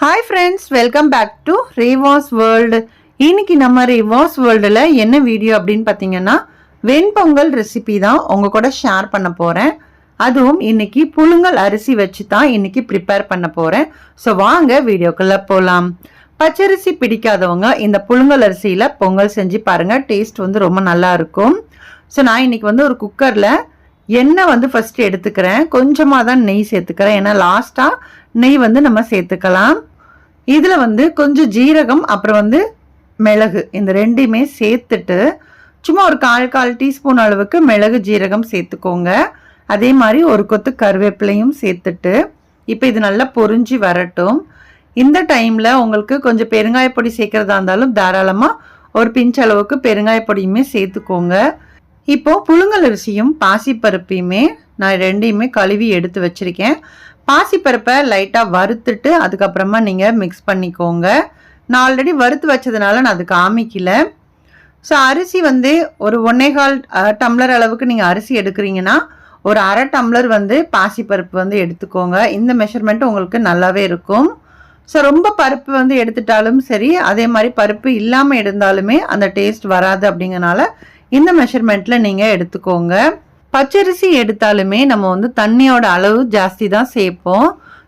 Hi friends, welcome back to Revas world. இன்னைக்கு நம்ம ரேவாஸ் வேர்ல்டில் என்ன வீடியோ அப்படின்னு பார்த்தீங்கன்னா வெண்பொங்கல் ரெசிபி தான் உங்கள் கூட ஷேர் பண்ண போகிறேன். அதுவும் இன்னைக்கு புழுங்கல் அரிசி வச்சு தான் இன்னைக்கு ப்ரிப்பேர் பண்ண போகிறேன். ஸோ வாங்க வீடியோக்குள்ளே போகலாம். பச்சரிசி பிடிக்காதவங்க இந்த புழுங்கல் அரிசியில் பொங்கல் செஞ்சு பாருங்கள். டேஸ்ட் வந்து ரொம்ப நல்லா இருக்கும். ஸோ நான் இன்னைக்கு வந்து ஒரு குக்கரில் எண்ணெய் வந்து ஃபஸ்ட்டு எடுத்துக்கிறேன். கொஞ்சமாக தான் நெய் சேர்த்துக்கிறேன், ஏன்னா லாஸ்ட்டாக நெய் வந்து நம்ம சேர்த்துக்கலாம். இதில் வந்து கொஞ்சம் ஜீரகம் அப்புறம் வந்து மிளகு இந்த ரெண்டையுமே சேர்த்துட்டு சும்மா ஒரு கால் டீஸ்பூன் அளவுக்கு மிளகு ஜீரகம் சேர்த்துக்கோங்க. அதே மாதிரி ஒரு கொத்து கருவேப்பிலையும் சேர்த்துட்டு இப்போ இது நல்லா பொரிஞ்சு வரட்டும். இந்த டைமில் உங்களுக்கு கொஞ்சம் பெருங்காயப்பொடி சேர்க்குறதா இருந்தாலும் தாராளமாக ஒரு பிஞ்ச் அளவுக்கு பெருங்காயப்பொடியுமே சேர்த்துக்கோங்க. இப்போது புழுங்கல் அரிசியும் பாசிப்பருப்பையுமே நான் ரெண்டையுமே கழுவி எடுத்து வச்சுருக்கேன். பாசிப்பருப்பை லைட்டாக வறுத்துட்டு அதுக்கப்புறமா நீங்கள் மிக்ஸ் பண்ணிக்கோங்க. நான் ஆல்ரெடி வறுத்து வச்சதுனால நான் அது காமிக்கல. ஸோ அரிசி வந்து ஒரு 1.25 டம்ளர் அளவுக்கு நீங்கள் அரிசி எடுக்கிறீங்கன்னா ஒரு 1/2 டம்ளர் வந்து பாசிப்பருப்பு வந்து எடுத்துக்கோங்க. இந்த மெஷர்மெண்ட் உங்களுக்கு நல்லாவே இருக்கும். ஸோ ரொம்ப பருப்பு வந்து எடுத்துட்டாலும் சரி, அதே மாதிரி பருப்பு இல்லாமல் இருந்தாலுமே அந்த டேஸ்ட் வராது. அப்படிங்கறனால இந்த மெஷர்மெண்ட்டில் நீங்கள் எடுத்துக்கோங்க. பச்சரிசி எடுத்தாலுமே நம்ம வந்து தண்ணியோட அளவு ஜாஸ்தி தான் சேர்ப்போம்.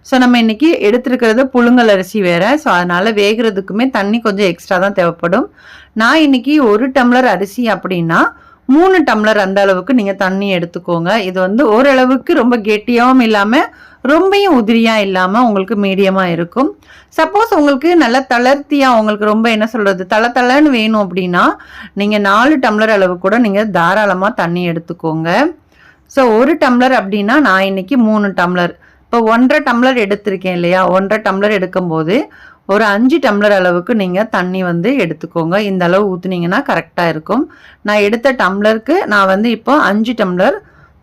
ஸோ நம்ம இன்னைக்கு எடுத்துருக்கிறது புழுங்கல் அரிசி வேற. ஸோ அதனால வேகிறதுக்குமே தண்ணி கொஞ்சம் எக்ஸ்ட்ரா தான் தேவைப்படும். நான் இன்னைக்கு 1 டம்ளர் அரிசி அப்படின்னா 3 டம்ளர் அந்த அளவுக்கு நீங்கள் தண்ணி எடுத்துக்கோங்க. இது வந்து ஓரளவுக்கு ரொம்ப கெட்டியாகவும் இல்லாமல் ரொம்பவும் உதிரியாக இல்லாமல் உங்களுக்கு மீடியமாக இருக்கும். சப்போஸ் உங்களுக்கு நல்லா தளர்த்தியாக உங்களுக்கு ரொம்ப என்ன சொல்கிறது தளன்னு வேணும் அப்படின்னா நீங்கள் 4 டம்ளர் அளவு கூட நீங்கள் தாராளமாக தண்ணி எடுத்துக்கோங்க. ஸோ 1 டம்ளர் அப்படின்னா நான் இன்னைக்கு 3 டம்ளர், இப்போ 1.5 டம்ளர் எடுத்திருக்கேன் இல்லையா. 1.5 டம்ளர் எடுக்கும்போது ஒரு 5 டம்ளர் அளவுக்கு நீங்கள் தண்ணி வந்து எடுத்துக்கோங்க. இந்த அளவு ஊற்றுனீங்கன்னா கரெக்டாக இருக்கும். நான் எடுத்த டம்ளருக்கு நான் வந்து இப்போ 5 டம்ளர்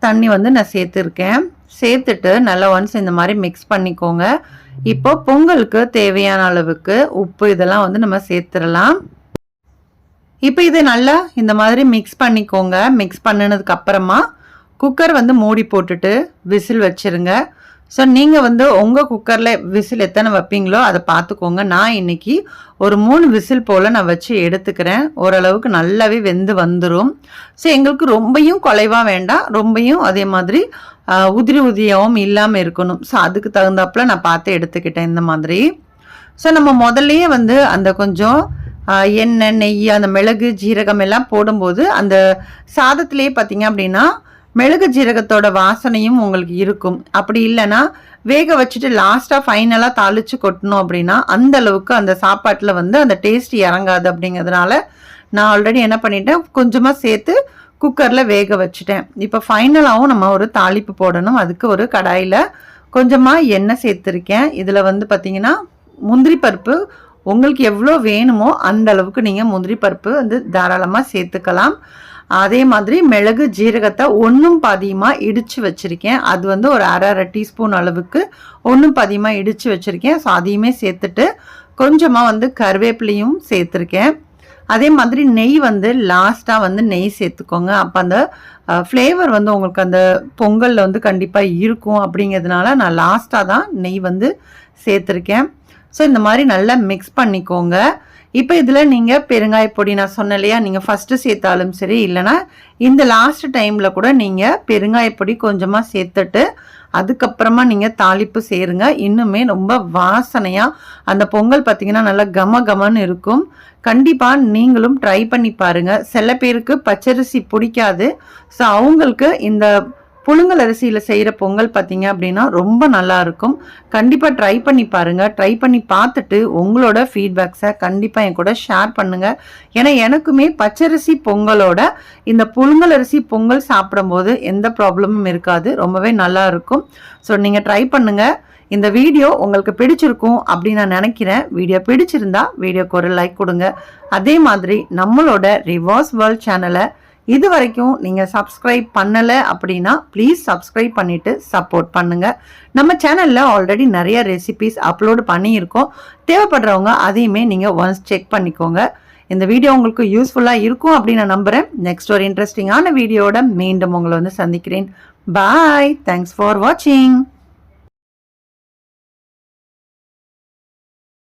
தண்ணி வந்து நான் சேர்த்துருக்கேன். சேர்த்துட்டு நல்லா ஒன்ஸ் இந்த மாதிரி மிக்ஸ் பண்ணிக்கோங்க. இப்போ பொங்கலுக்கு தேவையான அளவுக்கு உப்பு இதெல்லாம் வந்து நம்ம சேர்த்துடலாம். இப்போ இதை நல்லா இந்த மாதிரி மிக்ஸ் பண்ணிக்கோங்க. மிக்ஸ் பண்ணினதுக்கு அப்புறமா குக்கர் வந்து மூடி போட்டுட்டு விசில் வச்சிருங்க. ஸோ நீங்கள் வந்து உங்கள் குக்கரில் விசில் எத்தனை வைப்பீங்களோ அதை பார்த்துக்கோங்க. நான் இன்னைக்கு ஒரு 3 விசில் போல் நான் வச்சு எடுத்துக்கிறேன். ஓரளவுக்கு நல்லாவே வெந்து வந்துடும். ஸோ எங்களுக்கு ரொம்பையும் குலைவாக வேண்டாம், ரொம்பையும் அதே மாதிரி உதிரியாகவும் இல்லாமல் இருக்கணும். ஸோ அதுக்கு தகுந்தாப்புல நான் பார்த்து எடுத்துக்கிட்டேன் இந்த மாதிரி. ஸோ நம்ம முதல்லையே வந்து அந்த கொஞ்சம் எண்ணெய் நெய் அந்த மிளகு ஜீரகம் எல்லாம் போடும்போது அந்த சாதத்திலே பார்த்தீங்க அப்படின்னா மிளகு ஜீரகத்தோட வாசனையும் உங்களுக்கு இருக்கும். அப்படி இல்லைன்னா வேக வச்சுட்டு லாஸ்ட்டாக ஃபைனலாக தாளித்து கொட்டணும் அப்படின்னா அந்த அளவுக்கு அந்த சாப்பாட்டில் வந்து அந்த டேஸ்ட் இறங்காது. அப்படிங்கிறதுனால நான் ஆல்ரெடி என்ன பண்ணிட்டேன், கொஞ்சமாக சேர்த்து குக்கரில் வேக வச்சுட்டேன். இப்போ ஃபைனலாகவும் நம்ம ஒரு தாளிப்பு போடணும். அதுக்கு ஒரு கடாயில் கொஞ்சமாக எண்ணெய் சேர்த்துருக்கேன். இதில் வந்து பார்த்திங்கன்னா முந்திரி பருப்பு உங்களுக்கு எவ்வளோ வேணுமோ அந்த அளவுக்கு நீங்கள் முந்திரி பருப்பு வந்து தாராளமாக சேர்த்துக்கலாம். அதே மாதிரி மிளகு ஜீரகத்தை 1 பாதியமாக இடித்து வச்சுருக்கேன். அது வந்து ஒரு அரை டீஸ்பூன் அளவுக்கு 1 பாதியமாக இடித்து வச்சுருக்கேன். ஸோ அதையுமே சேர்த்துட்டு கொஞ்சமாக வந்து கருவேப்பிலையும் சேர்த்துருக்கேன். அதே மாதிரி நெய் வந்து லாஸ்ட்டாக வந்து நெய் சேர்த்துக்கோங்க. அப்போ அந்த ஃப்ளேவர் வந்து உங்களுக்கு அந்த பொங்கலில் வந்து கண்டிப்பாக இருக்கும். அப்படிங்கிறதுனால நான் லாஸ்ட்டாக தான் நெய் வந்து சேர்த்துருக்கேன். ஸோ இந்த மாதிரி நல்லா மிக்ஸ் பண்ணிக்கோங்க. இப்போ இதில் நீங்கள் பெருங்காயப்பொடி நான் சொன்னேன் இல்லையா, நீங்கள் ஃபஸ்ட்டு சேர்த்தாலும் சரி, இல்லைனா இந்த லாஸ்ட் டைமில் கூட நீங்கள் பெருங்காயப்பொடி கொஞ்சமாக சேர்த்துட்டு அதுக்கப்புறமா நீங்கள் தாளிப்பு சேருங்க. இன்னுமே ரொம்ப வாசனையாக அந்த பொங்கல் பார்த்திங்கன்னா நல்லா கமன்னு இருக்கும். கண்டிப்பாக நீங்களும் ட்ரை பண்ணி பாருங்கள். சில பேருக்கு பச்சரிசி பிடிக்காது. ஸோ அவங்களுக்கு இந்த புழுங்கல் அரிசியில் செய்கிற பொங்கல் பார்த்தீங்க அப்படின்னா ரொம்ப நல்லா இருக்கும். கண்டிப்பாக ட்ரை பண்ணி பாருங்கள். ட்ரை பண்ணி பார்த்துட்டு உங்களோட ஃபீட்பேக்ஸை கண்டிப்பாக என் கூட ஷேர் பண்ணுங்கள். ஏன்னா எனக்குமே பச்சரிசி பொங்கலோட இந்த புழுங்கல் அரிசி பொங்கல் சாப்பிடும்போது எந்த ப்ராப்ளமும் இருக்காது, ரொம்பவே நல்லா இருக்கும். ஸோ நீங்கள் ட்ரை பண்ணுங்கள். இந்த வீடியோ உங்களுக்கு பிடிச்சிருக்கும் அப்படின்னு நான் நினைக்கிறேன். வீடியோ பிடிச்சிருந்தா வீடியோக்கு ஒரு லைக் கொடுங்க. அதே மாதிரி நம்மளோட ரிவாஸ் வேர்ல்ட் சேனலை இது வரைக்கும் நீங்கள் சப்ஸ்கிரைப் பண்ணலை அப்படின்னா ப்ளீஸ் சப்ஸ்கிரைப் பண்ணிவிட்டு சப்போர்ட் பண்ணுங்கள். நம்ம சேனலில் ஆல்ரெடி நிறைய ரெசிபிஸ் அப்லோடு பண்ணியிருக்கோம். தேவைப்படுறவங்க அதையுமே நீங்கள் ஒன்ஸ் செக் பண்ணிக்கோங்க. இந்த வீடியோ உங்களுக்கு யூஸ்ஃபுல்லாக இருக்கும் அப்படின்னு நான் நம்புகிறேன். நெக்ஸ்ட் ஒரு இன்ட்ரெஸ்டிங்கான வீடியோட மீண்டும் உங்களை வந்து சந்திக்கிறேன். பாய். தேங்க்ஸ் ஃபார் வாட்சிங்.